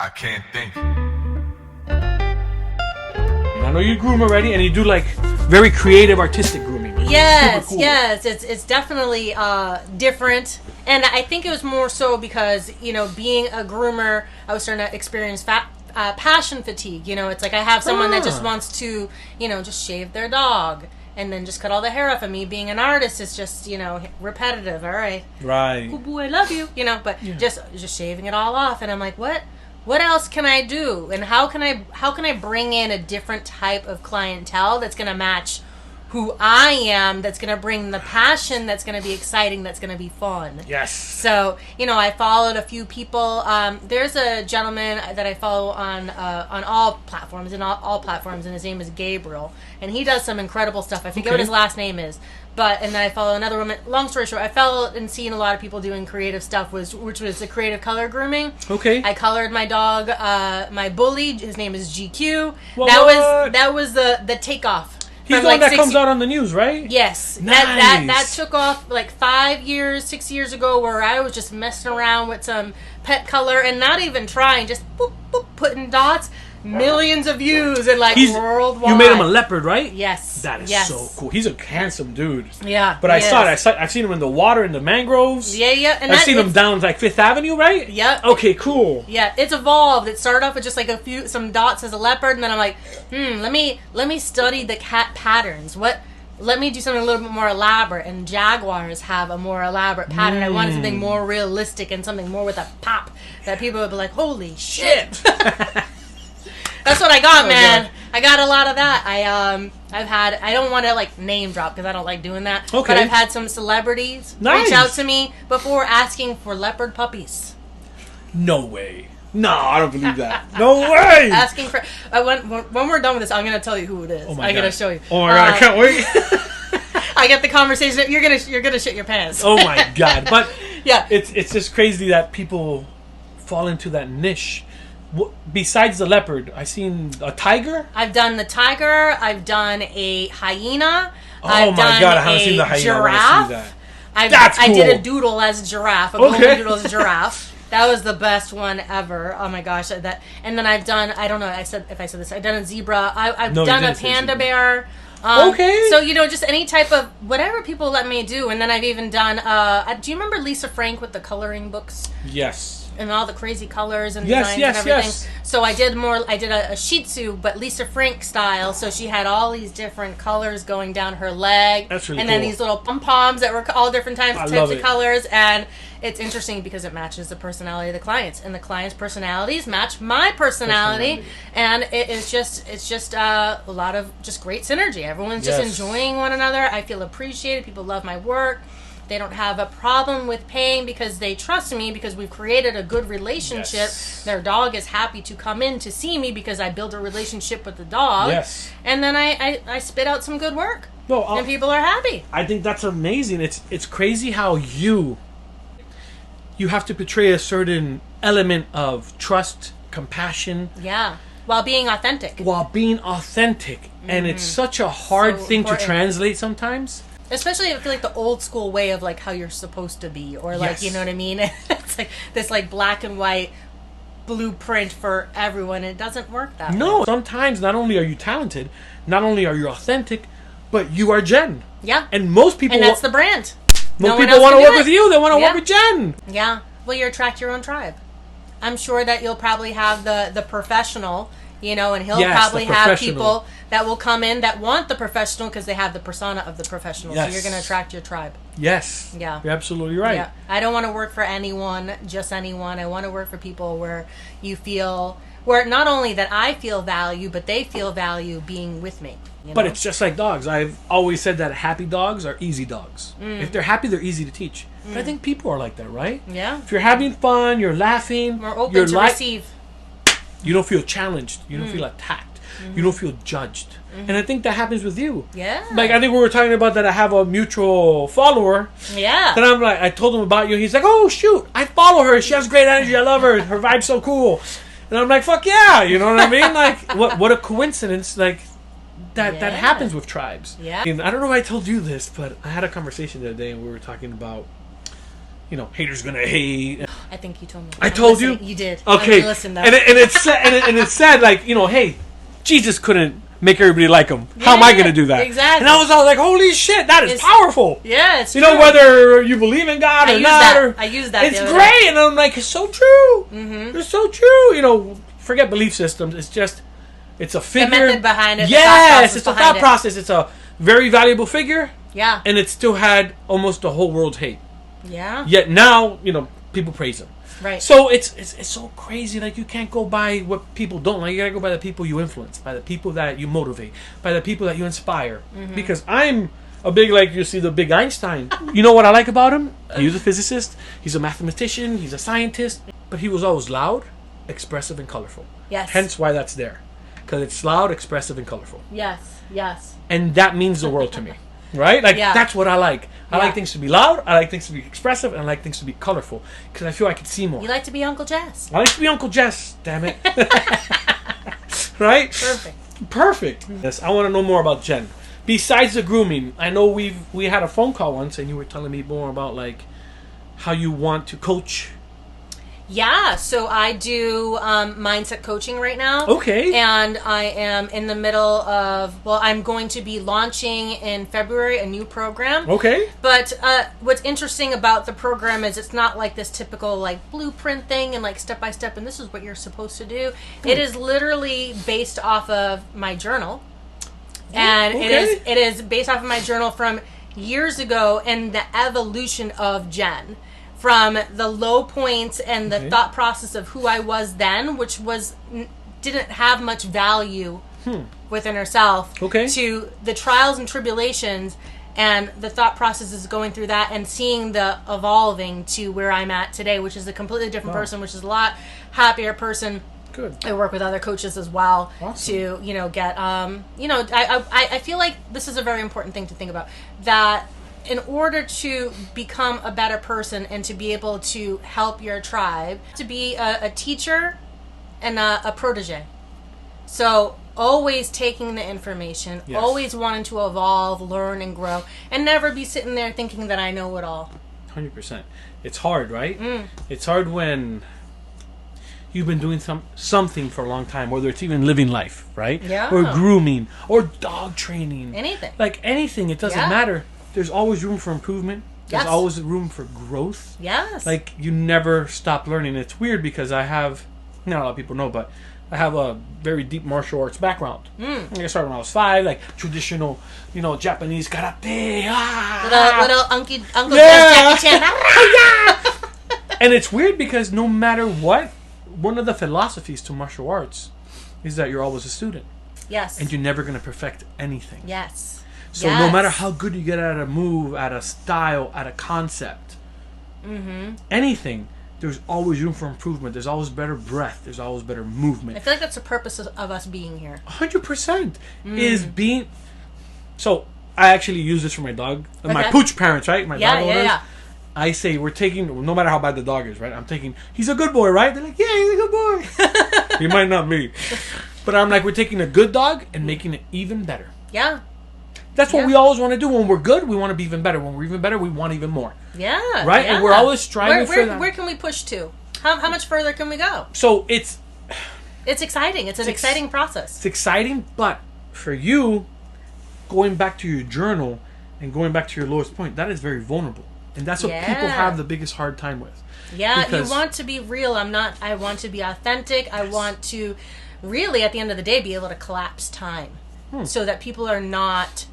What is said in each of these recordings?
I can't think. I know you groom already, and you do like very creative, artistic grooming. Yes, Super cool. yes, it's definitely different, and I think it was more so because being a groomer, I was starting to experience passion fatigue. It's like I have someone that just wants to, just shave their dog and then just cut all the hair off of me. Being an artist is just, repetitive. All right, Right. oh boy, I love you, but just shaving it all off, and I'm like, what else can I do, and how can I bring in a different type of clientele that's going to match who I am, that's going to bring the passion, that's going to be exciting, that's going to be fun. Yes. So, I followed a few people. There's a gentleman that I follow on all platforms, all platforms, and his name is Gabriel. And he does some incredible stuff. I forget what his last name is. And then I follow another woman. Long story short, I followed and seen a lot of people doing creative stuff, which was the creative color grooming. Okay. I colored my dog, my bully. His name is GQ. What? That was the takeoff. He's the one that comes out on the news, right? Yes. Nice. That took off like 6 years ago, where I was just messing around with some pet color and not even trying, just boop, boop, putting dots. Millions of views and worldwide. You made him a leopard, right? Yes. That is so cool. He's a handsome dude. Yeah. But I saw it. I've seen him in the water, in the mangroves. Yeah. And I've seen him down like Fifth Avenue, right? Yep. Okay, cool. Yeah, it's evolved. It started off with just like some dots as a leopard, and then I'm like, let me study the cat patterns. Let me do something a little bit more elaborate, and jaguars have a more elaborate pattern. I wanted something more realistic and something more with a pop that people would be like, holy shit. That's what I got, man. God. I got a lot of that. I don't want to name drop because I don't like doing that. Okay. But I've had some celebrities reach out to me before asking for leopard puppies. No way. No, I don't believe that. No way. Asking for. When we're done with this, I'm gonna tell you who it is. Oh my God. I'm gonna show you. Oh my God, I can't wait. I get the conversation. You're gonna shit your pants. Oh my God! But yeah, it's just crazy that people fall into that niche. Besides the leopard, I've seen a tiger. I've done the tiger. I've done a hyena. Oh my God! I haven't seen the hyena. Giraffe. That's cool. I did a doodle as a giraffe. A golden doodle as a giraffe. That was the best one ever. Oh my gosh! And then I've done. I don't know. I've done a zebra. I've done a panda bear. Okay. So just any type of whatever people let me do, and then I've even done. Do you remember Lisa Frank with the coloring books? Yes. And all the crazy colors and designs and everything. Yes. So I did a Shih Tzu, but Lisa Frank style. So she had all these different colors going down her leg. That's really and cool. then these little pom-poms that were all different types of colors. And it's interesting because it matches the personality of the clients. And the clients' personalities match my personality. And it's just a lot of just great synergy. Everyone's just enjoying one another. I feel appreciated. People love my work. They don't have a problem with paying because they trust me, because we've created a good relationship. Yes. Their dog is happy to come in to see me because I built a relationship with the dog. Yes. And then I spit out some good work. No, and people are happy. I think that's amazing. It's crazy how you have to portray a certain element of trust, compassion. Yeah. While being authentic. Mm-hmm. And it's such a hard thing to translate sometimes. Especially, I feel like the old school way of how you're supposed to be, or you know what I mean. It's like this black and white blueprint for everyone. It doesn't work that way. No, sometimes not only are you talented, not only are you authentic, but you are Jen. Yeah, and most people. And that's the brand. Most people want to work with you. They want to work with Jen. Yeah. Well, you attract your own tribe. I'm sure that you'll probably have the professional. And he'll probably have people that will come in that want the professional because they have the persona of the professional. Yes. So you're going to attract your tribe. Yes. Yeah. You're absolutely right. Yeah. I don't want to work for anyone, just anyone. I want to work for people where where not only that I feel value, but they feel value being with me. But it's just like dogs. I've always said that happy dogs are easy dogs. If they're happy, they're easy to teach. But I think people are like that, right? Yeah. If you're having fun, you're laughing. More open to receive. You don't feel challenged. You don't feel attacked. You don't feel judged. And I think that happens with you. Yeah. I think we were talking about that I have a mutual follower. Yeah. And I'm I told him about you. He's like, oh, shoot. I follow her. She has great energy. I love her. Her vibe's so cool. And I'm like, fuck yeah. You know what I mean? What a coincidence. That happens with tribes. Yeah. And I don't know if I told you this, but I had a conversation the other day and we were talking about, haters gonna hate. I think you told me. I told you? You did. Okay. Listen, though. And it said like, hey, Jesus couldn't make everybody like him. How am I gonna do that? Exactly. And I was all like, holy shit, that is powerful. Yeah, it's true. Whether you believe in God or not. I use that. It's great. And I'm like, it's so true. Mm-hmm. It's so true. Forget belief systems. It's a figure. The method behind it. Yes, it's a thought process. It's a very valuable figure. Yeah. And it still had almost the whole world's hate. Yeah. Yet now, people praise him. Right. So it's so crazy. Like, you can't go by what people don't like. You gotta go by the people you influence, by the people that you motivate, by the people that you inspire. Mm-hmm. Because I'm a big, you see the big Einstein. You know what I like about him? He was a physicist. He's a mathematician. He's a scientist. But he was always loud, expressive, and colorful. Yes. Hence why that's there. Because it's loud, expressive, and colorful. Yes. Yes. And that means the world to me. Right? That's what I like. I like things to be loud, I like things to be expressive, and I like things to be colorful. Because I feel I can see more. You like to be Uncle Jess. I like to be Uncle Jess, damn it. Right? Perfect. Yes, I want to know more about Jen. Besides the grooming, I know we had a phone call once, and you were telling me more about, how you want to coach. Yeah, so I do mindset coaching right now. Okay. And I am in the middle of, I'm going to be launching in February a new program. Okay. But what's interesting about the program is it's not like this typical blueprint thing and step by step and this is what you're supposed to do. It is literally based off of my journal. And it is based off of my journal from years ago and the evolution of Jen. From the low points and the thought process of who I was then, which didn't have much value within herself, to the trials and tribulations and the thought processes going through that and seeing the evolving to where I'm at today, which is a completely different person, which is a lot happier person. Good. I work with other coaches as well to, get, I feel like this is a very important thing to think about, that in order to become a better person and to be able to help your tribe, to be a teacher and a protege. So always taking the information, always wanting to evolve, learn, and grow, and never be sitting there thinking that I know it all. 100%. It's hard, right? It's hard when you've been doing something for a long time, whether it's even living life, right? Yeah. Or grooming, or dog training. Anything. Anything, it doesn't matter. There's always room for improvement. There's always room for growth. Yes. You never stop learning. It's weird because I have, not a lot of people know, but I have a very deep martial arts background. I started when I was 5, traditional, Japanese karate. Little Uncle Jackie Chan. And it's weird because no matter what, one of the philosophies to martial arts is that you're always a student. Yes. And you're never going to perfect anything. Yes. So no matter how good you get at a move, at a style, at a concept, anything, there's always room for improvement. There's always better breath. There's always better movement. I feel like that's the purpose of us being here. 100% is being... So, I actually use this for my dog. My pooch parents, right? My dog owners. Yeah. I say, we're taking... No matter how bad the dog is, right? I'm taking... He's a good boy, right? They're like, yeah, he's a good boy. He might not be. But I'm like, we're taking a good dog and making it even better. Yeah. That's what we always want to do. When we're good, we want to be even better. When we're even better, we want even more. Yeah. Right? Yeah. And we're always striving for that. Where can we push to? How much further can we go? So it's exciting. It's an exciting process. It's exciting, but for you, going back to your journal and going back to your lowest point, that is very vulnerable. And that's what people have the biggest hard time with. Yeah, you want to be real. I want to be authentic. I want to really, at the end of the day, be able to collapse time so that people are not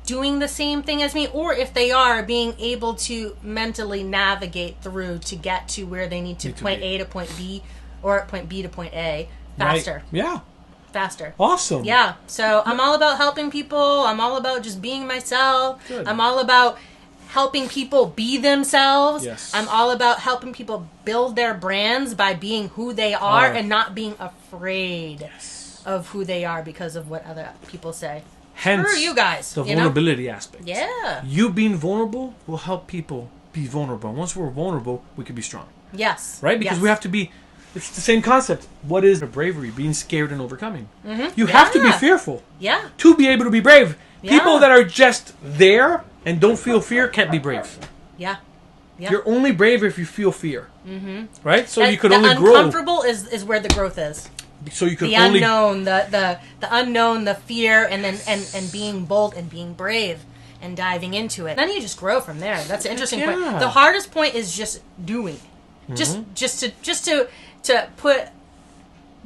doing the same thing as me, or if they are, being able to mentally navigate through to get to where they need to point A to point B, or point B to point A faster. Right. Yeah. Faster. Awesome. Yeah. So I'm all about helping people. I'm all about just being myself. Good. I'm all about helping people be themselves. Yes. I'm all about helping people build their brands by being who they are and not being afraid of who they are because of what other people say. Hence, screw you guys. The vulnerability aspect. Yeah. You being vulnerable will help people be vulnerable. Once we're vulnerable, we can be strong. Yes. Right? Because we have to be... It's the same concept. What is bravery? Being scared and overcoming. Mm-hmm. You have to be fearful. Yeah. To be able to be brave. Yeah. People that are just there and don't feel fear can't be brave. Yeah. Yeah. You're only brave if you feel fear. Right? So you could the only grow. The uncomfortable is where the growth is. So you could the only... unknown, the unknown, the fear, and then and being bold and being brave and diving into it. Then you just grow from there. That's an interesting point. The hardest point is just doing. Just to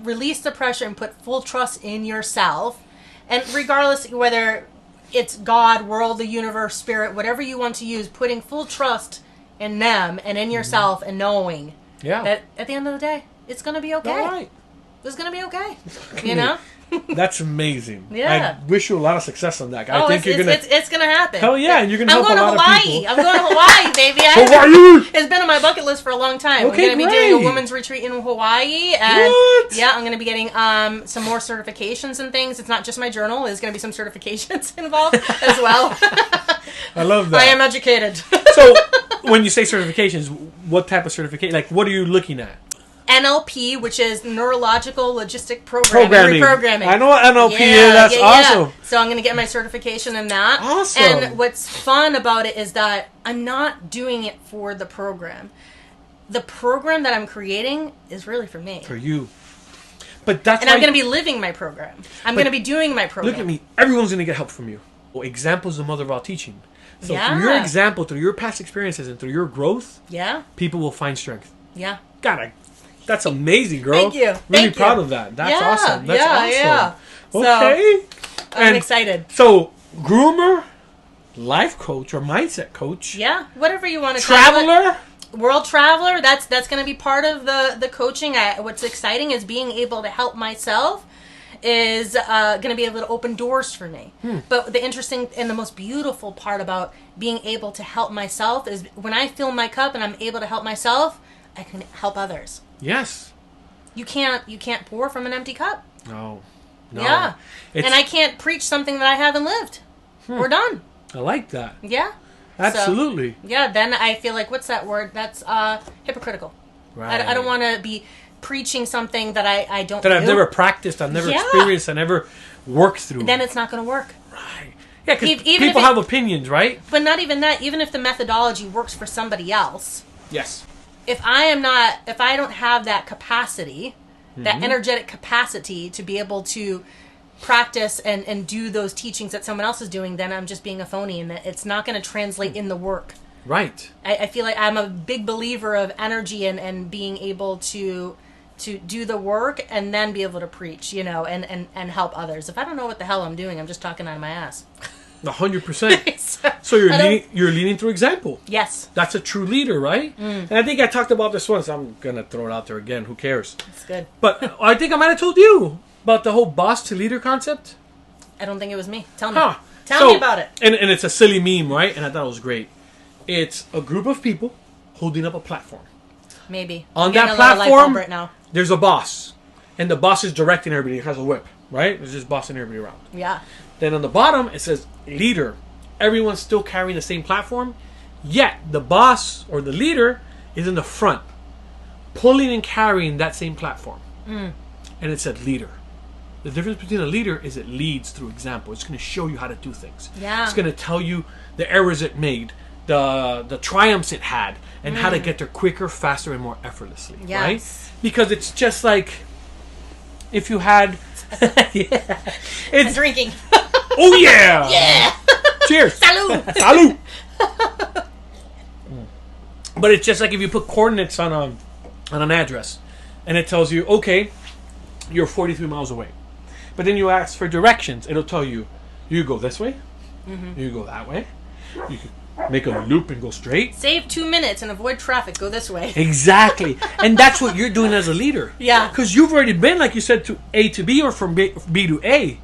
release the pressure and put full trust in yourself. And regardless whether it's God, world, the universe, spirit, whatever you want to use, putting full trust in them and in yourself and knowing that at the end of the day, it's going to be okay. All right. It's going to be okay. You know? That's amazing. Yeah. I wish you a lot of success on that. I think you're gonna. It's gonna happen. Hell yeah, and you're gonna help a lot of people. I'm going to Hawaii, baby. Hawaii. It's been on my bucket list for a long time. Okay, I'm gonna be doing a women's retreat in Hawaii, and yeah, I'm gonna be getting some more certifications and things. It's not just my journal. There's gonna be some certifications involved as well. I love that. I am educated. So, when you say certifications, what type of certification? Like, what are you looking at? NLP, which is neurological logistic programming. Reprogramming. I know what NLP is. That's awesome. So I'm going to get my certification in that. Awesome. And what's fun about it is that I'm not doing it for the program. The program that I'm creating is really for me. For you. But that's and I'm going to be living my program. I'm going to be doing my program. Look at me. Everyone's going to get help from you. Well, example is the mother of all teaching. So through your example, through your past experiences, and through your growth, people will find strength. Yeah. God, that's amazing, girl. Thank you. Really proud of that. That's awesome. That's awesome. Yeah. Okay. So, I'm excited. So, groomer, life coach, or mindset coach. Yeah, whatever you want to Traveler. World traveler. That's going to be part of the coaching. What's exciting is being able to help myself is going to be able to open doors for me. But the interesting and the most beautiful part about being able to help myself is when I fill my cup and I'm able to help myself, I can help others. Yes. You can't pour from an empty cup. No. Yeah. And I can't preach something that I haven't lived. We're done. I like that. Yeah. Absolutely. So, yeah, then I feel like, what's that word? That's hypocritical. Right. I don't want to be preaching something that I don't that I've never practiced, I've never experienced, I never worked through. Then it's not going to work. Right. Yeah, because people have opinions, right? But not even that. Even if the methodology works for somebody else. Yes. If I don't have that capacity, that energetic capacity to be able to practice and do those teachings that someone else is doing, then I'm just being a phony, and it's not going to translate in the work. Right. I feel like I'm a big believer of energy and being able to do the work and then be able to preach, and help others. If I don't know what the hell I'm doing, I'm just talking out of my ass. 100%. So you're leading through example. Yes. That's a true leader, right? And I think I talked about this once. I'm going to throw it out there again. Who cares? It's good. But I think I might have told you about the whole boss to leader concept. I don't think it was me. Tell me. Tell me about it. And it's a silly meme, right? And I thought it was great. It's a group of people holding up a platform. Maybe. On that platform, right now, there's a boss. And the boss is directing everybody. He has a whip, right? It's just bossing everybody around. Yeah. Then on the bottom, it says leader. Everyone's still carrying the same platform. Yet, the boss or the leader is in the front, pulling and carrying that same platform. And it said leader. The difference between a leader is it leads through example. It's going to show you how to do things. Yeah. It's going to tell you the errors it made, the triumphs it had, and how to get there quicker, faster, and more effortlessly. Yes. Right? Because it's just like if you had... It's drinking. Oh, yeah! Yeah! Cheers! Salud! Salud! But it's just like if you put coordinates on an address, and it tells you, okay, you're 43 miles away. But then you ask for directions. It'll tell you, you go this way, you go that way, you can make a loop and go straight. Save 2 minutes and avoid traffic. Go this way. Exactly. And that's what you're doing as a leader. Yeah. Because you've already been, like you said, to A to B or from B to A.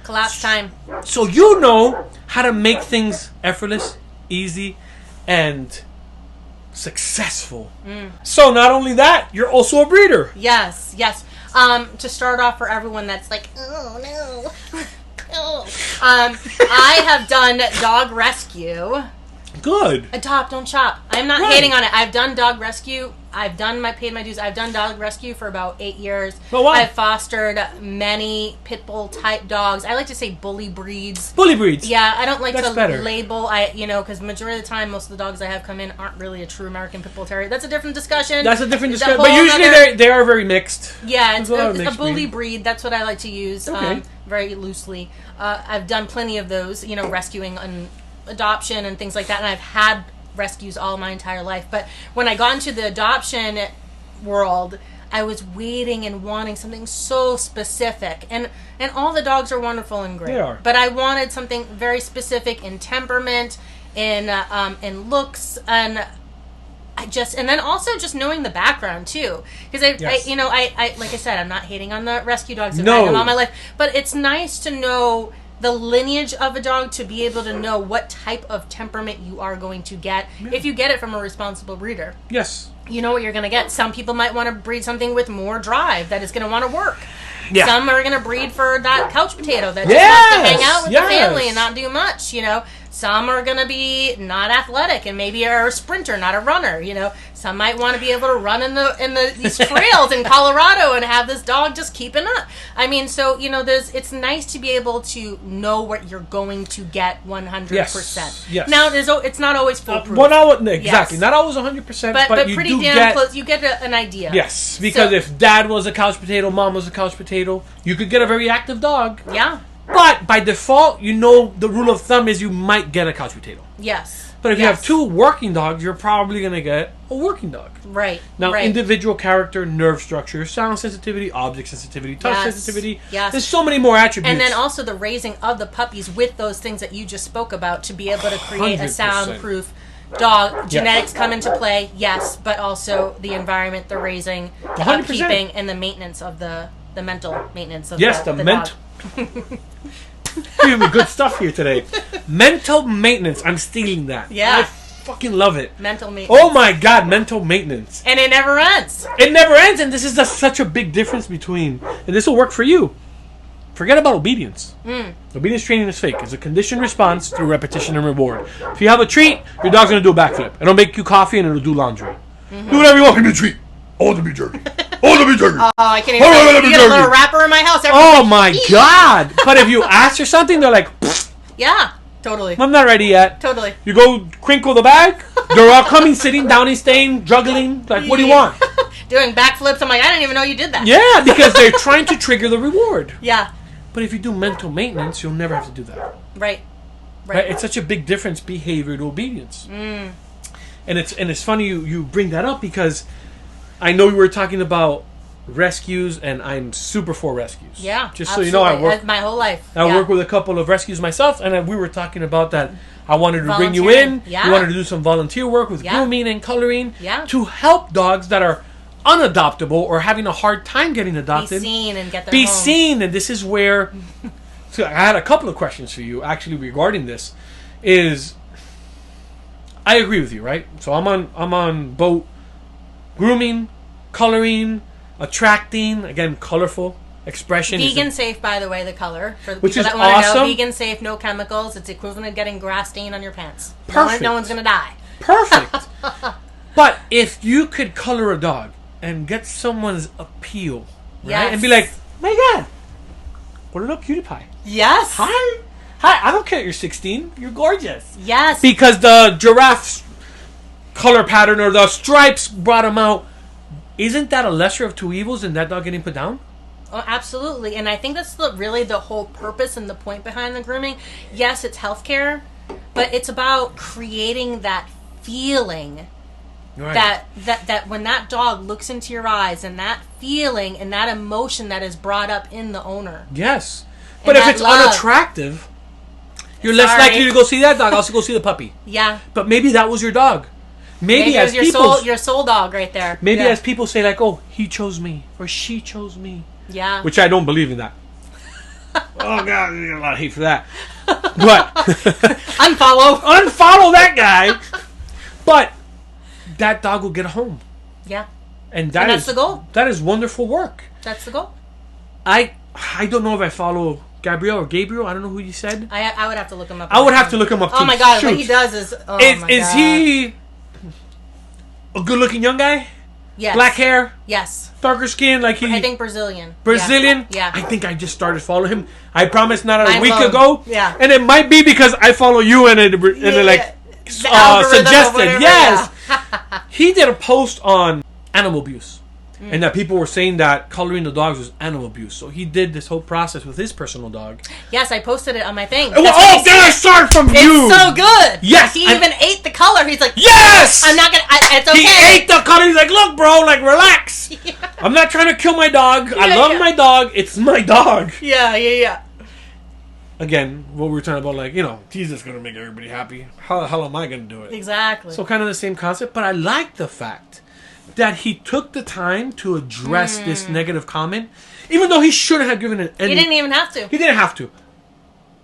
Collapse time. So you know how to make things effortless, easy, and successful. So not only that, you're also a breeder. Yes, yes. To start off, for everyone that's like, oh no, I have done dog rescue Good. Adopt, don't shop. I'm not hating on it. I've done dog rescue. I've paid my dues. I've done dog rescue for about 8 years. Oh, wow. I've fostered many pit bull type dogs. I like to say bully breeds. Bully breeds. Yeah, I don't like That's to better. label. Because majority of the time, most of the dogs I have come in aren't really a true American pit bull terrier. That's a different discussion. That's a different It's a discussion. whole But usually other- they are very mixed. Yeah, it's a mixed bully breed. That's what I like to use Okay. very loosely. I've done plenty of those, rescuing and adoption and things like that, and I've had rescues all my entire life. But when I got into the adoption world, I was waiting and wanting something so specific, and all the dogs are wonderful and great. They are. But I wanted something very specific in temperament, in looks, and and then also just knowing the background too, because I like I said, I'm not hating on the rescue dogs. I've had them all my life, but it's nice to know the lineage of a dog, to be able to know what type of temperament you are going to get if you get it from a responsible breeder. Yes. You know what you're going to get. Some people might want to breed something with more drive that is going to want to work. Yeah. Some are going to breed for that couch potato that just wants to hang out with the family and not do much, Some are going to be not athletic and maybe are a sprinter, not a runner, Some might want to be able to run in these trails in Colorado and have this dog just keeping up. I mean, so, it's nice to be able to know what you're going to get 100%. Yes. Now, it's not always foolproof. Exactly. Yes. Not always 100%, but you pretty do damn get close. You get an idea. Yes, because if dad was a couch potato, mom was a couch potato, you could get a very active dog. Yeah. But by default, the rule of thumb is you might get a couch potato. Yes. But if you have two working dogs, you're probably going to get a working dog. Right. Now, individual character, nerve structure, sound sensitivity, object sensitivity, touch sensitivity. Yes. There's so many more attributes. And then also the raising of the puppies with those things that you just spoke about, to be able to create 100%. A soundproof dog. Genetics come into play, yes, but also the environment, the raising, the 100%. Upkeeping, and the maintenance of the mental maintenance of the mental. Giving me good stuff here today. Mental maintenance. I'm stealing that. Yeah. I fucking love it. Mental maintenance. Oh my god, mental maintenance. And it never ends. It never ends, and this is such a big difference between, and this will work for you. Forget about obedience. Obedience training is fake. It's a conditioned response through repetition and reward. If you have a treat, your dog's going to do a backflip. It'll make you coffee and it'll do laundry. Do whatever you want. Give me a treat. I want to be jerky. I want to be jerky. Oh, I can't even. You get a little wrapper in my house. Oh my god! But if you ask for something, they're like, yeah, totally. I'm not ready yet. Totally. You go crinkle the bag. They're all coming, sitting down and staying, juggling. Like, what do you want? Doing backflips. I'm like, I didn't even know you did that. Yeah, because they're trying to trigger the reward. Yeah. But if you do mental maintenance, you'll never have to do that. Right. It's such a big difference, behavior to obedience. And it's funny you bring that up, because I know we were talking about rescues, and I'm super for rescues. Yeah, just absolutely. So you know, I work my whole life. I work with a couple of rescues myself, and we were talking about that. I wanted to bring you in. Yeah. We wanted to do some volunteer work with grooming and coloring to help dogs that are unadoptable or having a hard time getting adopted. Be seen and get their Be home. seen, and this is where. So I had a couple of questions for you actually regarding this. I agree with you, right? So I'm on boat grooming, coloring, attracting, again, colorful expression. Vegan safe, by the way, the color. For the which people is that want to awesome. know, vegan safe, no chemicals. It's equivalent to getting grass stain on your pants. Perfect. No one's going to die. Perfect. But if you could color a dog and get someone's appeal, right? Yes. And be like, my God, what a little cutie pie. Yes. Hi, I don't care you're 16. You're gorgeous. Yes. Because the giraffe's color pattern or the stripes brought him out. Isn't that a lesser of two evils than that dog getting put down? Oh, absolutely. And I think that's really the whole purpose and the point behind the grooming. Yes, it's healthcare, but it's about creating that feeling. Right. That when that dog looks into your eyes, and that feeling and that emotion that is brought up in the owner. Yes. But if it's unattractive, you're less likely to go see that dog. Also go see the puppy. Yeah. But maybe that was your dog. Maybe as your soul dog right there. Maybe as people say, like, oh, he chose me or she chose me. Yeah. Which I don't believe in that. Oh God, I get a lot of hate for that. But unfollow that guy. But that dog will get a home. Yeah. And that's the goal. That is wonderful work. That's the goal. I don't know if I follow Gabriel or Gabriel. I don't know who you said. I would have to look him up. I would have to look him up too. Oh my god, Shoot. what he does is... Oh is he a good-looking young guy? Yes. Black hair? Yes. Darker skin? Like he... I think Brazilian. Brazilian? Yeah. I think I just started following him. I promise not a week alone. ago. Yeah. And it might be because I follow you and it suggested. Yes. Yeah. He did a post on animal abuse. And that people were saying that coloring the dogs was animal abuse. So he did this whole process with his personal dog. Yes, I posted it on my thing. Then I started from you. It's so good. Yes. He even ate the color. He's like, yes! I'm not going to... It's okay. He ate the color. He's like, look, bro, like, relax. Yeah. I'm not trying to kill my dog. Yeah, I love my dog. It's my dog. Yeah. Again, what we were talking about, like, Jesus is going to make everybody happy. How the hell am I going to do it? Exactly. So kind of the same concept. But I like the fact that he took the time to address this negative comment, even though he shouldn't have given it any... He didn't even have to. He didn't have to.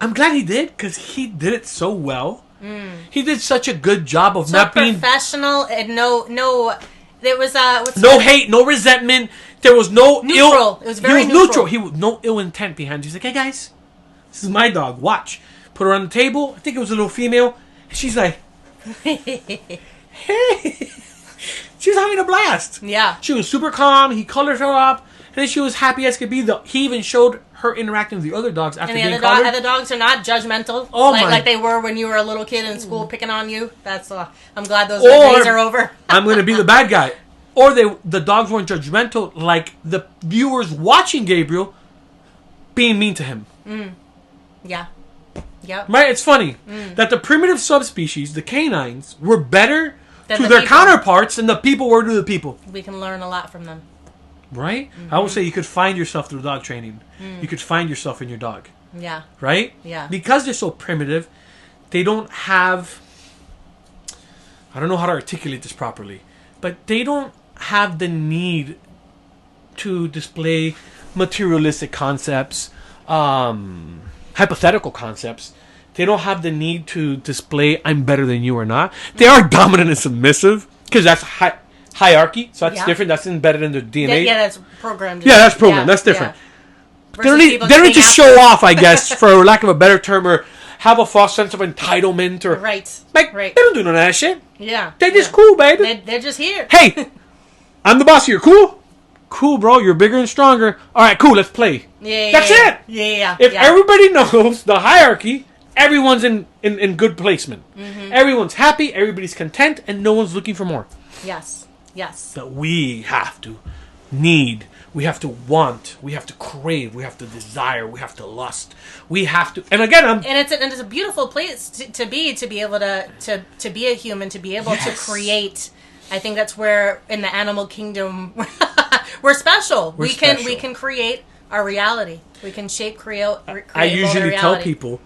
I'm glad he did, because he did it so well. He did such a good job of not being... professional, and no... There was no hate, no resentment. There was no neutral. It was very neutral. He was no ill intent behind it. He's like, hey, guys, this is my dog. Watch. Put her on the table. I think it was a little female. And she's like, hey... She was having a blast. Yeah. She was super calm. He colored her up. And then she was happy as could be. He even showed her interacting with the other dogs after being colored. And the dogs are not judgmental. Like they were when you were a little kid in school picking on you. That's I'm glad those days are over. I'm going to be the bad guy. Or the dogs weren't judgmental like the viewers watching Gabriel being mean to him. Yeah. Yep. Right? It's funny that the primitive subspecies, the canines, were better... to their people. Counterparts and the people were to the people. We can learn a lot from them. Right? I would say you could find yourself through dog training. You could find yourself in your dog. Yeah. Right? Yeah. Because they're so primitive, they don't have... I don't know how to articulate this properly. But they don't have the need to display materialistic concepts, hypothetical concepts. They don't have the need to display I'm better than you or not. They are dominant and submissive because that's hierarchy. So that's different. That's embedded in their DNA. Yeah, that's programmed. Yeah, that's programmed. That's different. Yeah. They don't just show off, I guess, for lack of a better term, or have a false sense of entitlement. Or They don't do none of that shit. Yeah. They're just cool, baby. They're just here. Hey, I'm the boss here. Cool? Cool, bro. You're bigger and stronger. All right, cool. Let's play. That's it. Yeah. If everybody knows the hierarchy... Everyone's in good placement. Everyone's happy, everybody's content, and no one's looking for more. Yes. But we have to need, we have to want, we have to crave, we have to desire, we have to lust. We have to, and again, and it's a beautiful place to be able to be a human, to be able to create. I think that's where in the animal kingdom we're special. We can create our reality. We can create. I usually tell people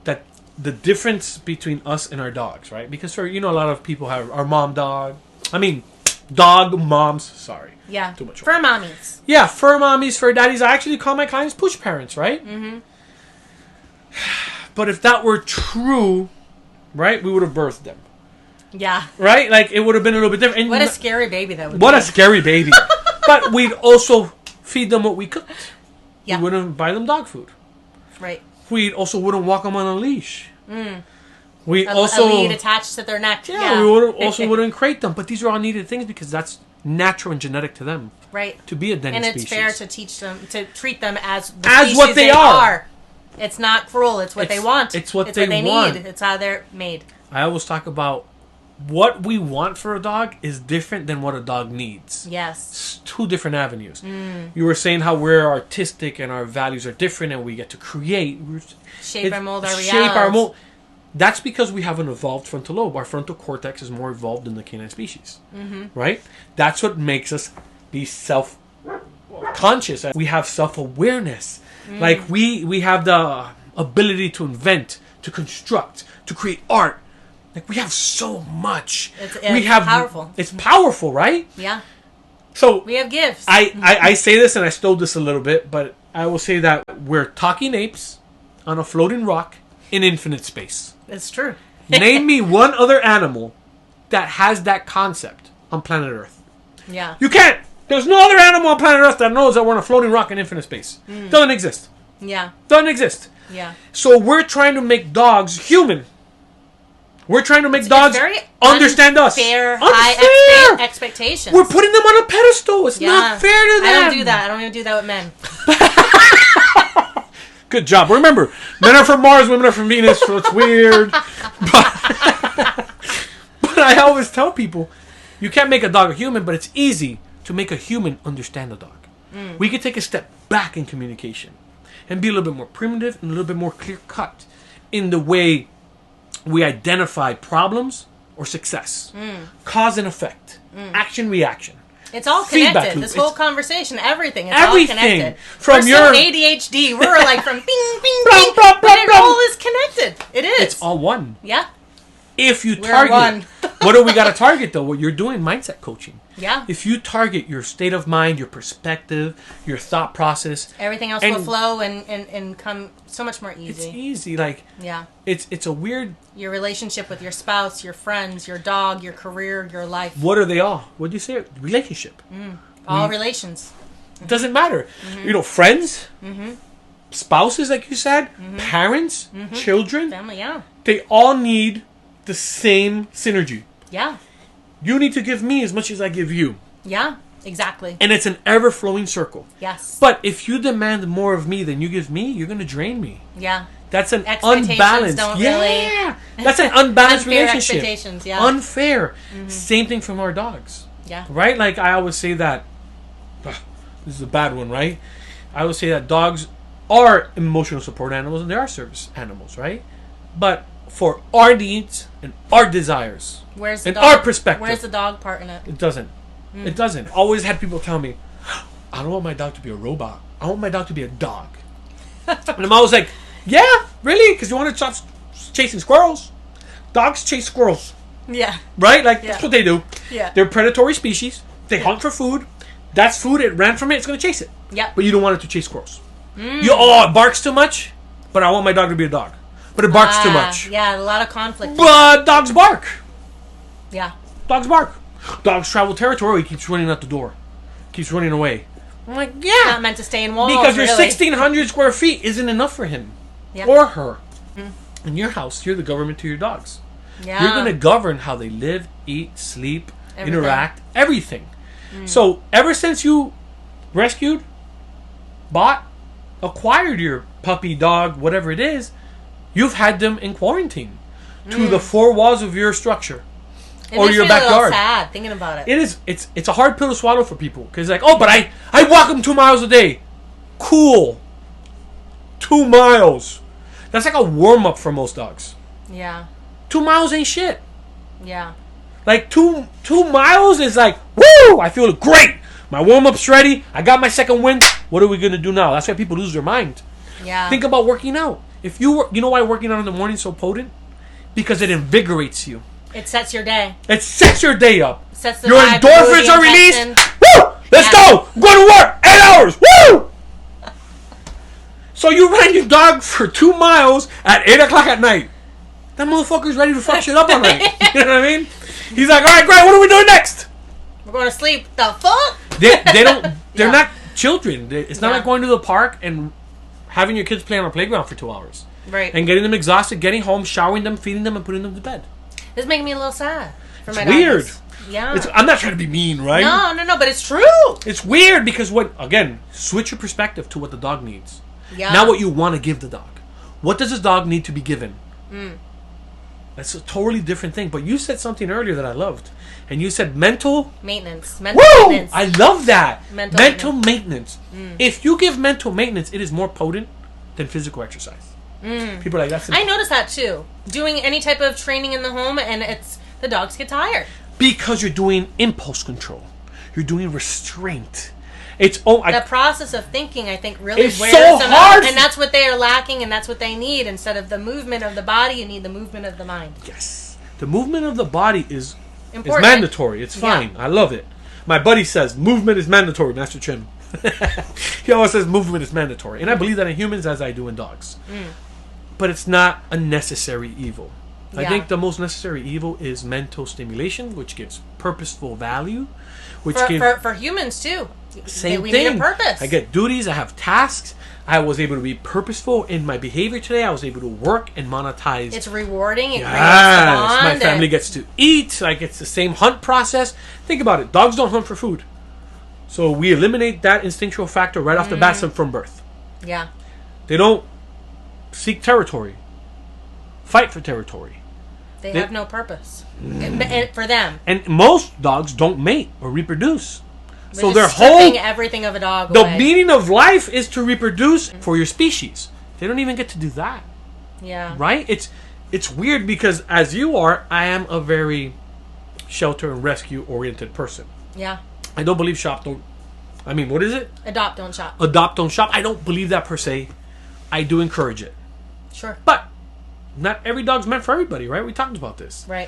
that the difference between us and our dogs, right? Because a lot of people have our mom dog. I mean, dog moms. Sorry. Yeah. Too much. Fur mommies. Yeah, fur mommies, fur daddies. I actually call my clients push parents, right? But if that were true, right, we would have birthed them. Yeah. Right? Like, it would have been a little bit different. And what a scary baby that would be. What a scary baby. But we'd also feed them what we cooked. Yeah. We wouldn't buy them dog food. Right. We also wouldn't walk them on a leash. We a also... lead attached to their neck. Yeah, we also wouldn't crate them. But these are all needed things because that's natural and genetic to them. Right. To be a denning species. And it's fair to teach them, to treat them as what they are. It's not cruel. It's what they want. It's what they want. need. It's how they're made. I always talk about what we want for a dog is different than what a dog needs. Yes. It's two different avenues. You were saying how we're artistic and our values are different and we get to create. Shape and mold our reality. That's because we have an evolved frontal lobe. Our frontal cortex is more evolved than the canine species. Right? That's what makes us be self-conscious. We have self-awareness. Like, we have the ability to invent, to construct, to create art. Like, we have so much. It's powerful. It's powerful, right? Yeah. So we have gifts. I say this, and I stole this a little bit, but I will say that we're talking apes on a floating rock in infinite space. It's true. Name me one other animal that has that concept on planet Earth. Yeah. You can't. There's no other animal on planet Earth that knows that we're on a floating rock in infinite space. Doesn't exist. Yeah. Doesn't exist. Yeah. So we're trying to make dogs human. We're trying to make dogs understand us. High expectations. We're putting them on a pedestal. It's not fair to them. I don't do that. I don't even do that with men. Good job. Remember, men are from Mars, women are from Venus, so it's weird. But I always tell people, you can't make a dog a human, but it's easy to make a human understand a dog. We can take a step back in communication and be a little bit more primitive and a little bit more clear-cut in the way we identify problems or success. Cause and effect. Action, reaction. It's all connected. This whole conversation, everything. It's all connected. From we're so ADHD. We're like from bing, bing, bing. But it all is connected. It is. It's all one. Yeah. If you target, what do we got to target though? What you're doing, mindset coaching. Yeah. If you target your state of mind, your perspective, your thought process, everything else will flow and come so much more easy. It's easy. Like yeah. It's a weird. Your relationship with your spouse, your friends, your dog, your career, your life. What are they all? What do you say? Relationship. All relations. It doesn't matter. You know, friends, spouses, like you said, parents, children, family. Yeah. They all need the same synergy. Yeah. You need to give me as much as I give you. Yeah, exactly. And it's an ever-flowing circle. Yes. But if you demand more of me than you give me, you're going to drain me. Yeah. That's an unbalanced. That's an unbalanced relationship. Expectations, yeah. Unfair. Same thing from our dogs. Yeah. Right? Like I always say that. This is a bad one, right? I always say that dogs are emotional support animals and they are service animals, right? But for our needs and our desires, our perspective, where's the dog part in it? It doesn't. It doesn't. Always had people tell me, I don't want my dog to be a robot. I want my dog to be a dog. And I'm always like, yeah, really? Because you want to stop chasing squirrels? Dogs chase squirrels. Yeah. Right? Like, that's what they do. Yeah. They're predatory species. They hunt for food. That's food. It ran from it. It's going to chase it. Yeah. But you don't want it to chase squirrels. It barks too much, but I want my dog to be a dog. But it barks too much. Yeah, a lot of conflict. But dogs bark. Yeah. Dogs bark. Dogs travel territory. He keeps running out the door. Keeps running away. I'm like, yeah. Not meant to stay in walls. Because your 1,600 square feet isn't enough for him. Yep. Or her. In your house, you're the government to your dogs. Yeah. You're going to govern how they live, eat, sleep, interact, everything. So, ever since you rescued, bought, acquired your puppy, dog, whatever it is, you've had them in quarantine to the four walls of your structure or your backyard. It makes me a little sad thinking about it. It is. It's a hard pill to swallow for people because like, oh, but I walk them 2 miles a day. Cool. 2 miles. That's like a warm up for most dogs. Yeah. 2 miles ain't shit. Yeah. Like 2 miles is like, woo! I feel great. My warm up's ready. I got my second wind. What are we gonna do now? That's why people lose their mind. Yeah. Think about working out. If you know why working out in the morning is so potent? Because it invigorates you. It sets your day. It sets your day up. Sets the your vibe, endorphins are released. Woo! Let's go. I'm going to work. 8 hours. Woo! So you ran your dog for 2 miles at 8 o'clock at night. That motherfucker's ready to fuck shit up all night. You know what I mean? He's like, all right, great. What are we doing next? We're going to sleep. The fuck? They don't. They're not children. It's not like going to the park and having your kids play on a playground for 2 hours. Right. And getting them exhausted, getting home, showering them, feeding them, and putting them to bed. This is making me a little sad. For my weird. Dogs. Yeah. I'm not trying to be mean, right? No, but it's true. It's weird because switch your perspective to what the dog needs. Yeah. Not what you want to give the dog. What does this dog need to be given? That's a totally different thing. But you said something earlier that I loved. And you said mental maintenance. I love that. Mental maintenance. If you give mental maintenance, it is more potent than physical exercise. People are like, that's I noticed that too. Doing any type of training in the home, and the dogs get tired. Because you're doing impulse control. You're doing restraint. The process of thinking, I think, really wears so them hard. out. And that's what they are lacking, and that's what they need. Instead of the movement of the body, you need the movement of the mind. Yes. The movement of the body is important. It's mandatory. It's fine. Yeah. I love it. My buddy says, movement is mandatory, Master Chin. He always says movement is mandatory. And I believe that in humans as I do in dogs. But it's not a necessary evil. Yeah. I think the most necessary evil is mental stimulation, which gives purposeful value. For humans, too. Same we thing. need a purpose. I get duties. I have tasks. I was able to be purposeful in my behavior today. I was able to work and monetize. It's rewarding. It creates the yes, bond. my family gets to eat. Like, it's the same hunt process. Think about it. Dogs don't hunt for food. So we eliminate that instinctual factor right off the bat from birth. Yeah. They don't seek territory. Fight for territory. They have no purpose. For them. And most dogs don't mate or reproduce. They're so just their stripping whole everything of a dog the away. meaning of life is to reproduce for your species. They don't even get to do that. Yeah. Right? It's weird because as you are, I am a very shelter and rescue oriented person. Yeah. I don't believe what is it? Adopt, don't shop. Adopt, don't shop. I don't believe that per se. I do encourage it. Sure. But not every dog's meant for everybody, right? We talked about this. Right.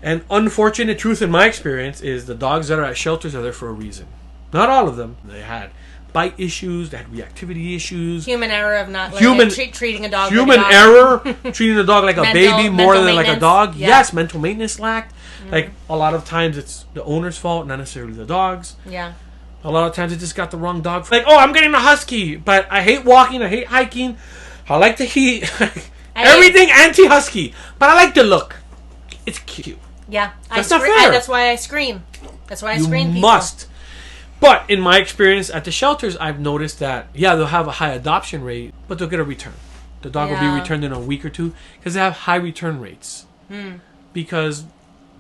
And unfortunate truth in my experience is the dogs that are at shelters are there for a reason. Not all of them. They had bite issues, they had reactivity issues. Human error of not treating a dog Human like a dog. error, treating a dog like a baby more than like a dog. Yeah. Yes, mental maintenance lacked. Like, a lot of times it's the owner's fault, not necessarily the dog's. Yeah. A lot of times it just got the wrong dog. Like, oh, I'm getting a husky, but I hate walking, I hate hiking, I like the heat. Everything anti-husky, but I like the look. It's cute. Yeah. That's not fair. That's why I screen. That's why I screen people. You must. But in my experience at the shelters, I've noticed that, they'll have a high adoption rate, but they'll get a return. The dog will be returned in a week or two because they have high return rates. Because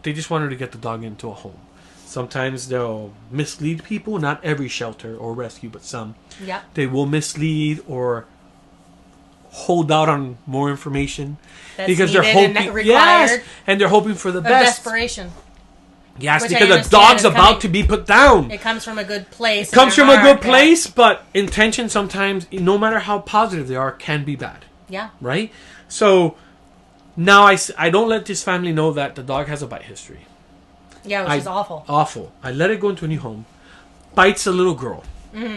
they just wanted to get the dog into a home. Sometimes they'll mislead people. Not every shelter or rescue, but some. Yeah. They will mislead or hold out on more information. That's because they're hoping, and they're hoping for the best. Desperation. Yes, Which because the dog's about to be put down. It comes from a good place. It comes from a good place, but intention sometimes, no matter how positive they are, can be bad. Yeah. Right? So now I don't let this family know that the dog has a bite history. Yeah, which is awful. Awful. I let it go into a new home. Bites a little girl. Mm-hmm.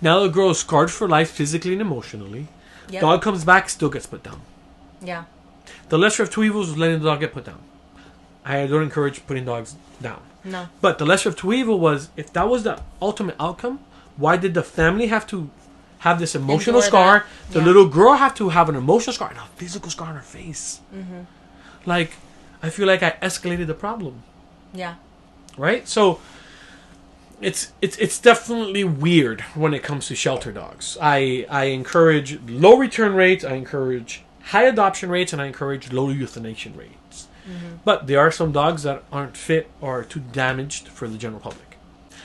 Now the girl is scarred for life physically and emotionally. Yep. Dog comes back, still gets put down. Yeah. The lesser of two evils was letting the dog get put down. I don't encourage putting dogs down. No. But the lesser of two evil was, if that was the ultimate outcome, why did the family have to have this emotional scar? The little girl have to have an emotional scar and a physical scar on her face. Mm-hmm. Like, I feel like I escalated the problem. Yeah. Right? So it's definitely weird when it comes to shelter dogs. I encourage low return rates, I encourage high adoption rates, and I encourage low euthanation rates. Mm-hmm. But there are some dogs that aren't fit or are too damaged for the general public.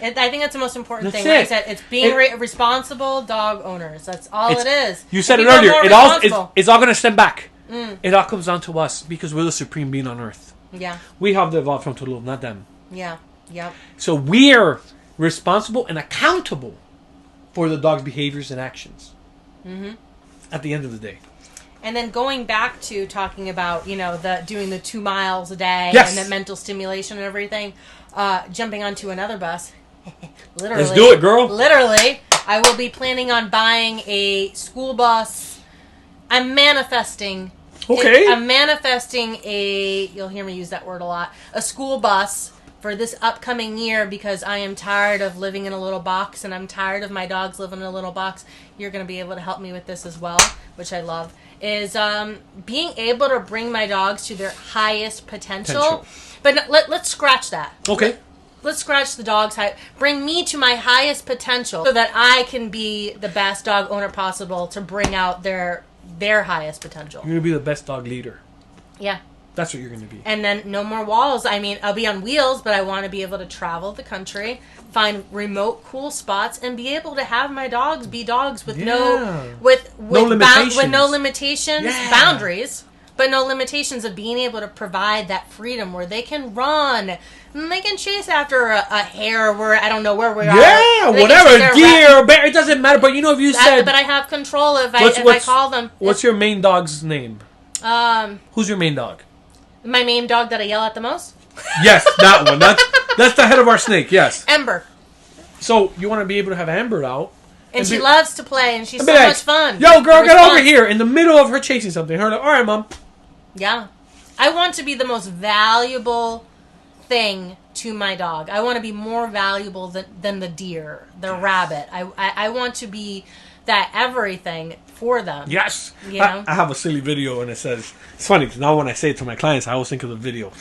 I think that's the most important thing. It. Like I said, it's being responsible dog owners. That's all it is. You said it earlier. It's all going to stem back. It all comes down to us because we're the supreme being on earth. Yeah. We have the evolved frontal lobe, not them. Yeah. Yep. So we're responsible and accountable for the dog's behaviors and actions. Mm-hmm. At the end of the day. And then going back to talking about, doing the 2 miles a day yes. and the mental stimulation and everything, jumping onto another bus. Literally. Let's do it, girl. Literally. I will be planning on buying a school bus. I'm manifesting. Okay. I'm manifesting you'll hear me use that word a lot, a school bus for this upcoming year because I am tired of living in a little box and I'm tired of my dogs living in a little box. You're going to be able to help me with this as well, which I love, is being able to bring my dogs to their highest potential. But let's scratch that. Okay. Let's scratch the dog's height. Bring me to my highest potential so that I can be the best dog owner possible to bring out their highest potential. You're going to be the best dog leader. Yeah. That's what you're going to be. And then no more walls. I mean, I'll be on wheels, but I want to be able to travel the country, find remote, cool spots, and be able to have my dogs be dogs with no limitations, boundaries, but no limitations of being able to provide that freedom where they can run. And they can chase after a hare where I don't know where we are. Yeah, whatever, deer, bear, it doesn't matter. But if you said, but I have control if I call them. What's your main dog's name? Who's your main dog? My main dog that I yell at the most? Yes, that one. That's the head of our snake, yes. Ember. So, you want to be able to have Amber out. And she loves to play, and she's so much fun. Yo, girl, get over here. In the middle of her chasing something. Her like, all right, Mom. Yeah. I want to be the most valuable thing to my dog. I want to be more valuable than the deer, the rabbit. I want to be that everything for them. Yes. You know? I have a silly video and it says, it's funny because now when I say it to my clients, I always think of the video.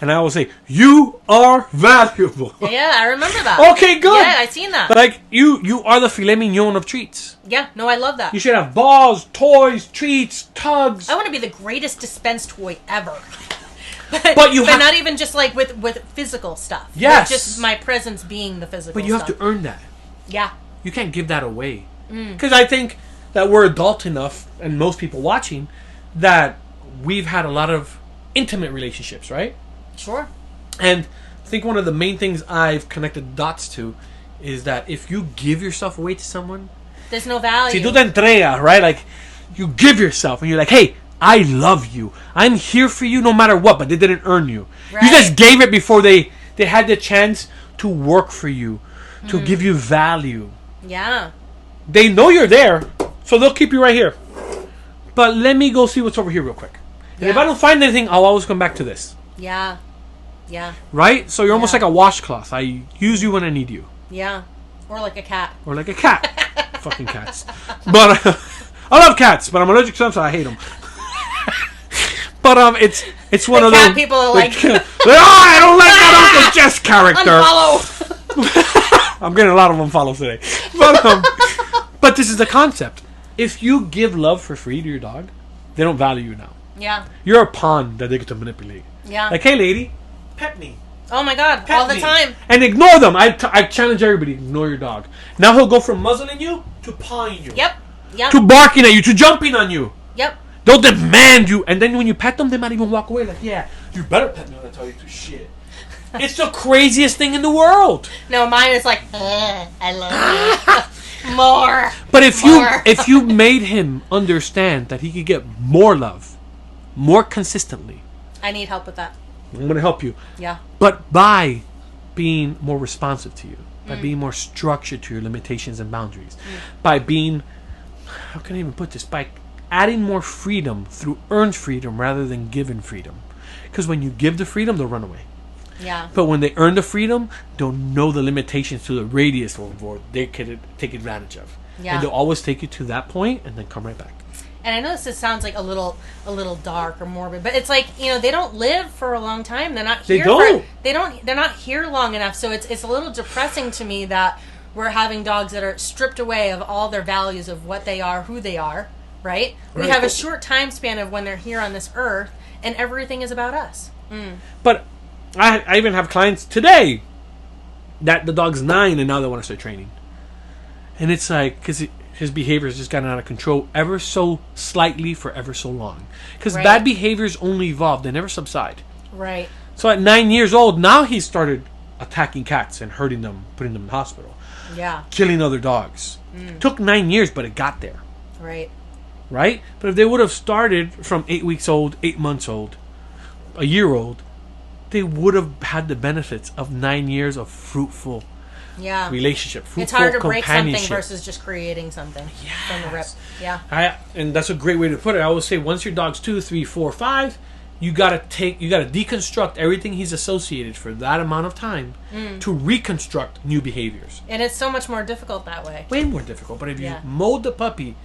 And I always say, you are valuable. Yeah, I remember that. Okay, good. Yeah, I seen that. But like, you are the filet mignon of treats. Yeah, no, I love that. You should have balls, toys, treats, tugs. I want to be the greatest dispense toy ever. But not even just like with physical stuff. Yes. Just my presence being the physical stuff. But you have to earn that. Yeah. You can't give that away. Because I think that we're adult enough, and most people watching, that we've had a lot of intimate relationships, right? Sure. And I think one of the main things I've connected dots to is that if you give yourself away to someone, there's no value. Si tú te entregas, right? Like, you give yourself and you're like, hey, I love you. I'm here for you no matter what, but they didn't earn you. Right. You just gave it before they had the chance to work for you, to give you value. Yeah. They know you're there, so they'll keep you right here. But let me go see what's over here real quick. And if I don't find anything, I'll always come back to this. Yeah. Yeah. Right? So you're almost like a washcloth. I use you when I need you. Yeah. Or like a cat. Or like a cat. Fucking cats. But I love cats, but I'm allergic to them, so I hate them. But it's one of those. People are like, I don't like that Uncle Jess character. Unfollow. I'm getting a lot of unfollows today. But this is the concept. If you give love for free to your dog, they don't value you now. Yeah. You're a pawn that they get to manipulate. Yeah. Like, hey, lady, pet me. Oh my God, Pet all the me. time. And ignore them. I challenge everybody, ignore your dog. Now he'll go from muzzling you to pawing you. Yep. To barking at you, to jumping on you. Yep. They'll demand you. And then when you pet them, they might even walk away like, yeah, you better pet me when I tell you to shit. It's the craziest thing in the world. No, mine is like, I love you. More. But if you made him understand that he could get more love, more consistently. I need help with that. I'm going to help you. Yeah. But by being more responsive to you, by being more structured to your limitations and boundaries, by being, how can I even put this? By adding more freedom through earned freedom rather than given freedom. Because when you give the freedom, they'll run away. Yeah. But when they earn the freedom, they'll know the limitations to the radius or they could take advantage of. Yeah. And they'll always take you to that point and then come right back. And I know this sounds like a little dark or morbid, but it's like, they don't live for a long time. They're not here. They're not here long enough. So it's a little depressing to me that we're having dogs that are stripped away of all their values of what they are, who they are, right? We have a short time span of when they're here on this earth, and everything is about us. But I even have clients today that the dog's 9 and now they want to start training. And it's like, because his behavior has just gotten out of control ever so slightly for ever so long. Because bad behaviors only evolve. They never subside. Right. So at 9 years old, now he started attacking cats and hurting them, putting them in the hospital. Yeah. Killing other dogs. Took 9 years, but it got there. Right. Right? But if they would have started from 8 weeks old, 8 months old, a year old, they would have had the benefits of 9 years of fruitful relationship, fruitful it's hard to break something companionship versus just creating something from the rip. Yeah. And that's a great way to put it. I always say once your dog's 2, 3, 4, 5, you gotta deconstruct everything he's associated for that amount of time to reconstruct new behaviors. And it's so much more difficult that way. Way more difficult. But if you mold the puppy,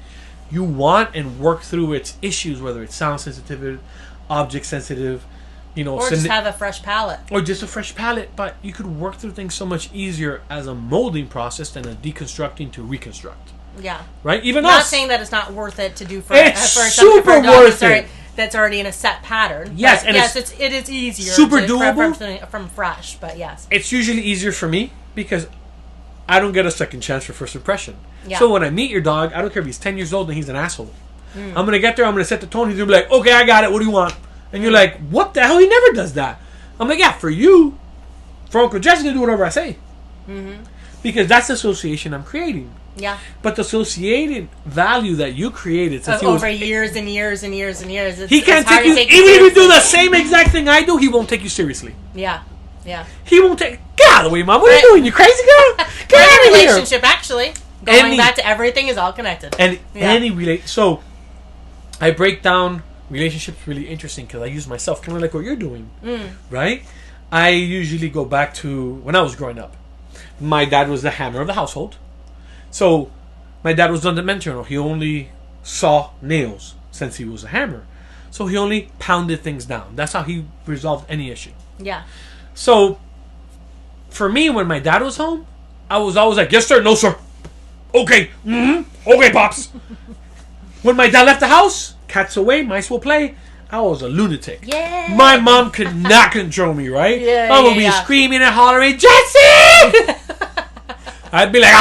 you want and work through its issues, whether it's sound sensitive, object sensitive, or just have a fresh palate. Or just a fresh palate, but you could work through things so much easier as a molding process than a deconstructing to reconstruct. Yeah. Right? Even not us. saying that it's not worth it to do for it's for super a dog worth it. That's already in a set pattern. Yes, but and it is easier. Super doable from fresh, but yes. It's usually easier for me because I don't get a second chance for first impression. Yeah. So when I meet your dog, I don't care if he's 10 years old and he's an asshole. I'm going to get there, I'm going to set the tone, he's going to be like, okay, I got it, what do you want? And you're like, what the hell? He never does that. I'm like, yeah, for you. For Uncle Jess, he's going to do whatever I say. Because that's the association I'm creating. Yeah. But the associated value that you created since over years and years and years and years. He can't take you, even if you do the same exact thing I do, he won't take you seriously. Yeah. Yeah. He won't take... Get out of the way, Mom. What are you doing? You crazy girl? Get out of here. Relationship, actually. Going back to everything is all connected. And so, I break down relationships really interesting because I use myself kind of like what you're doing, right? I usually go back to when I was growing up. My dad was the hammer of the household. So, my dad was one-dimensional. He only saw nails since he was a hammer. So, he only pounded things down. That's how he resolved any issue. Yeah. So, for me, when my dad was home, I was always like, yes, sir, no, sir. Okay. Okay, Pops. When my dad left the house, cats away, mice will play. I was a lunatic. Yeah. My mom could not control me, right? Yeah, I would be screaming and hollering, Jesse! I'd be like,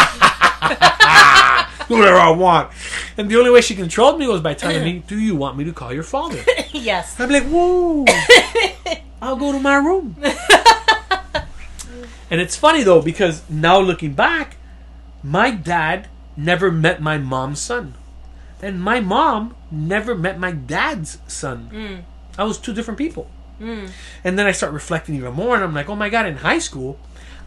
do whatever I want. And the only way she controlled me was by telling me, do you want me to call your father? Yes. I'd be like, whoa. I'll go to my room. And it's funny, though, because now looking back, my dad never met my mom's son. And my mom never met my dad's son. I was two different people. And then I start reflecting even more, and I'm like, oh my God, in high school,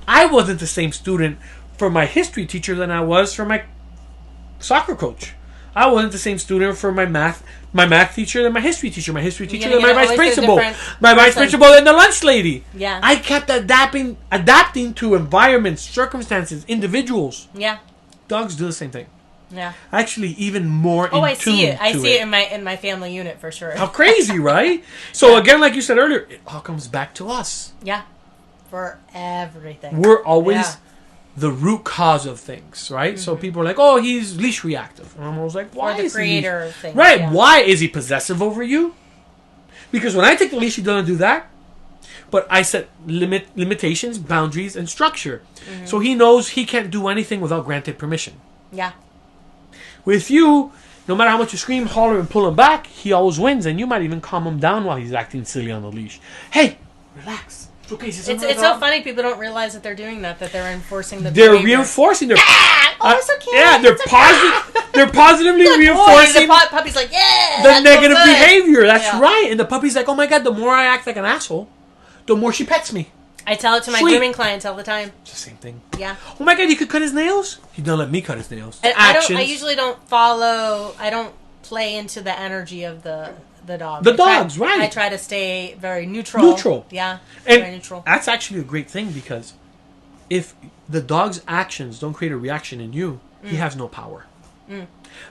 I wasn't the same student for my history teacher than I was for my soccer coach. I wasn't the same student for my math teacher than my history teacher than my vice principal, my vice principal than the lunch lady. Yeah. I kept adapting to environments, circumstances, individuals. Yeah. Dogs do the same thing. Yeah. Actually, even more. Oh, I see it. I see it in my family unit for sure. How crazy, right? So again, like you said earlier, it all comes back to us. Yeah. For everything. We're always the root cause of things, right? So people are like, "Oh, he's leash reactive," and I'm always like, "Why?" Or the creator of things, right? Yeah. Why is he possessive over you? Because when I take the leash, he doesn't do that. But I set limitations, boundaries, and structure, so he knows he can't do anything without granted permission. Yeah. With you, no matter how much you scream, holler, and pull him back, he always wins, and you might even calm him down while he's acting silly on the leash. Hey, relax. It's okay. It's so funny. People don't realize that they're doing that. That they're enforcing the. They're behavior. reinforcing their. Oh, it's okay. Yeah, they're positive. They're positively reinforcing the puppy's like, yeah, the negative so behavior. That's right. And the puppy's like, oh my God, the more I act like an asshole, the more she pets me. I tell it to my grooming clients all the time. It's the same thing. Yeah. Oh my God, you could cut his nails? You don't let me cut his nails. And I usually don't follow. I don't play into the energy of the dog. Right. I try to stay very neutral. Yeah. And very neutral. That's actually a great thing, because if the dog's actions don't create a reaction in you, he has no power.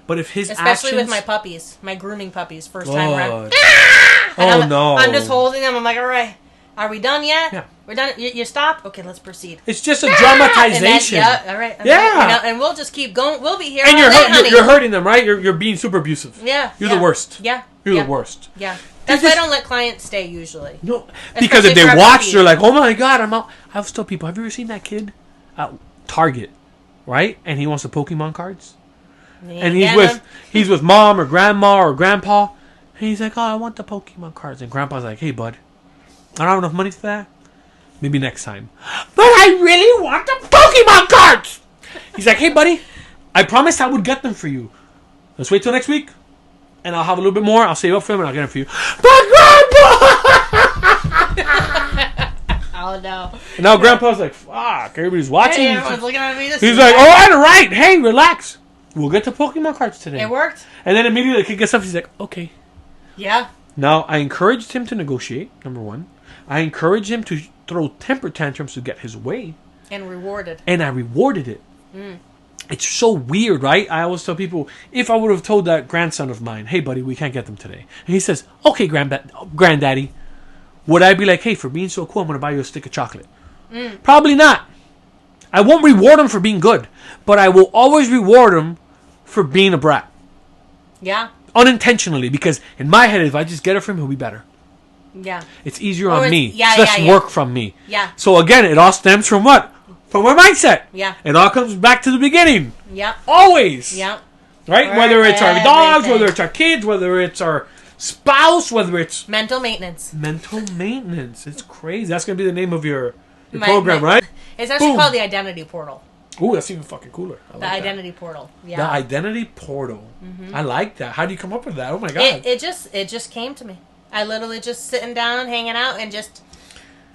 But if his especially with my puppies, my grooming puppies, first time around. No. I'm just holding them. I'm like, all right. Are we done yet? Yeah. We're done. You stop? Okay, let's proceed. It's just a dramatization. All right. And we'll just keep going. We'll be here. And you're hurting them, right? You're being super abusive. Yeah. You're the worst. Yeah. You're the worst. Yeah. That's why I don't let clients stay usually. No. Because if they watch, they're like, oh my God, I'm out. I always tell people, have you ever seen that kid at Target, right? And he wants the Pokemon cards? And he's with mom or grandma or grandpa. And he's like, oh, I want the Pokemon cards. And grandpa's like, hey, bud, I don't have enough money for that. Maybe next time. But I really want the Pokemon cards! He's like, hey, buddy, I promised I would get them for you. Let's wait till next week, and I'll have a little bit more. I'll save up for them, and I'll get them for you. But Grandpa! Oh, no. And now Grandpa's like, fuck, everybody's watching. Hey, everyone's looking at me. He's like, all right, hey, relax. We'll get the Pokemon cards today. It worked. And then immediately the kid gets up, he's like, okay. Yeah. Now, I encouraged him to negotiate, number one. I encouraged him to throw temper tantrums to get his way. And rewarded. And I rewarded it. It's so weird, right? I always tell people, if I would have told that grandson of mine, hey, buddy, we can't get them today. And he says, okay, granddaddy. Would I be like, hey, for being so cool, I'm going to buy you a stick of chocolate? Probably not. I won't reward him for being good. But I will always reward him for being a brat. Yeah. Unintentionally, because in my head, if I just get it from him, he'll be better. Yeah. It's easier on me. Yeah, it's less work from me. Yeah. So again, it all stems from what? From our mindset. Yeah. It all comes back to the beginning. Yeah. Always. Yeah. Right? Whether it's our dogs, whether it's our kids, whether it's our spouse, whether it's... Mental maintenance. Mental maintenance. It's crazy. That's going to be the name of your program, right? It's actually called the Identity Portal. Ooh, that's even fucking cooler. The Identity Portal. Yeah. The Identity Portal. I like that. How do you come up with that? Oh my God. It just came to me. I literally just sitting down, hanging out, and just...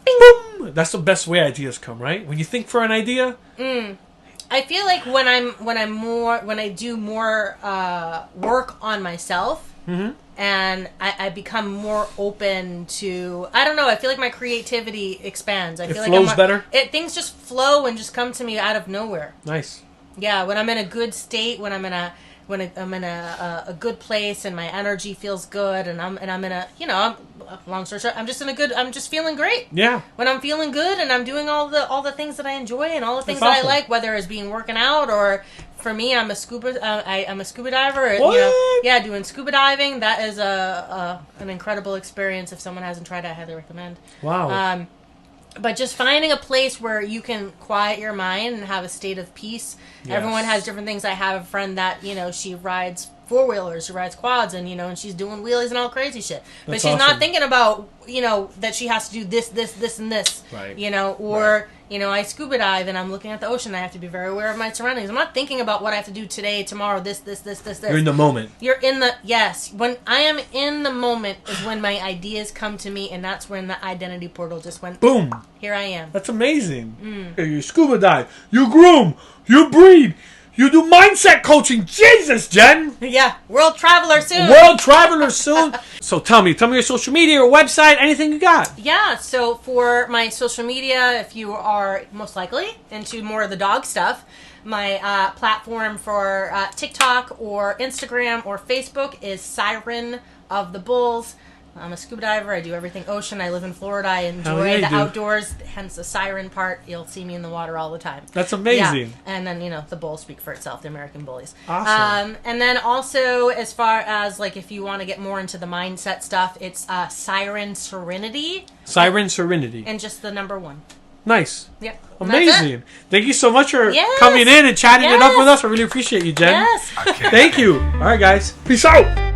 Bing, boom! That's the best way ideas come, right? When you think for an idea, I feel like when I do more work on myself, and I become more open to, I don't know, I feel like my creativity expands. I feel like flows better? Things just flow and just come to me out of nowhere. Nice. Yeah, when I'm in a good state, when I'm in a good place and my energy feels good, and I'm in a, long story short, I'm just feeling great. Yeah. When I'm feeling good and I'm doing all the things that I enjoy and all the things That's that awesome. I like, whether it's being working out or, for me, I'm a scuba. I'm a scuba diver. What? Doing scuba diving. That is an incredible experience. If someone hasn't tried it, I highly recommend. Wow. But just finding a place where you can quiet your mind and have a state of peace. Yes. Everyone has different things. I have a friend that, she rides four-wheelers, she rides quads, and she's doing wheelies and all crazy shit. But That's she's awesome. not thinking about, that she has to do this, and this. Right. Or, I scuba dive and I'm looking at the ocean. I have to be very aware of my surroundings. I'm not thinking about what I have to do today, tomorrow, this. You're in the moment. Yes. When I am in the moment is when my ideas come to me, and that's when the identity portal just went. Boom. Here I am. That's amazing. You scuba dive. You groom. You breed. You do mindset coaching. Jesus, Jen. Yeah. World traveler soon. So tell me your social media or website, anything you got. Yeah. So for my social media, if you are most likely into more of the dog stuff, my platform for TikTok or Instagram or Facebook is Siren of The Bulls. I'm a scuba diver. I do everything ocean. I live in Florida. I enjoy the outdoors, hence the siren part. You'll see me in the water all the time. That's amazing. Yeah. And then, the bulls speak for itself, the American bullies. Awesome. And then also, as far as, if you want to get more into the mindset stuff, it's Siren Serenity. Siren Serenity. And just the number 1. Nice. Yeah. Amazing. Thank you so much for coming in and chatting it up with us. I really appreciate you, Jen. Yes. Thank you. All right, guys. Peace out.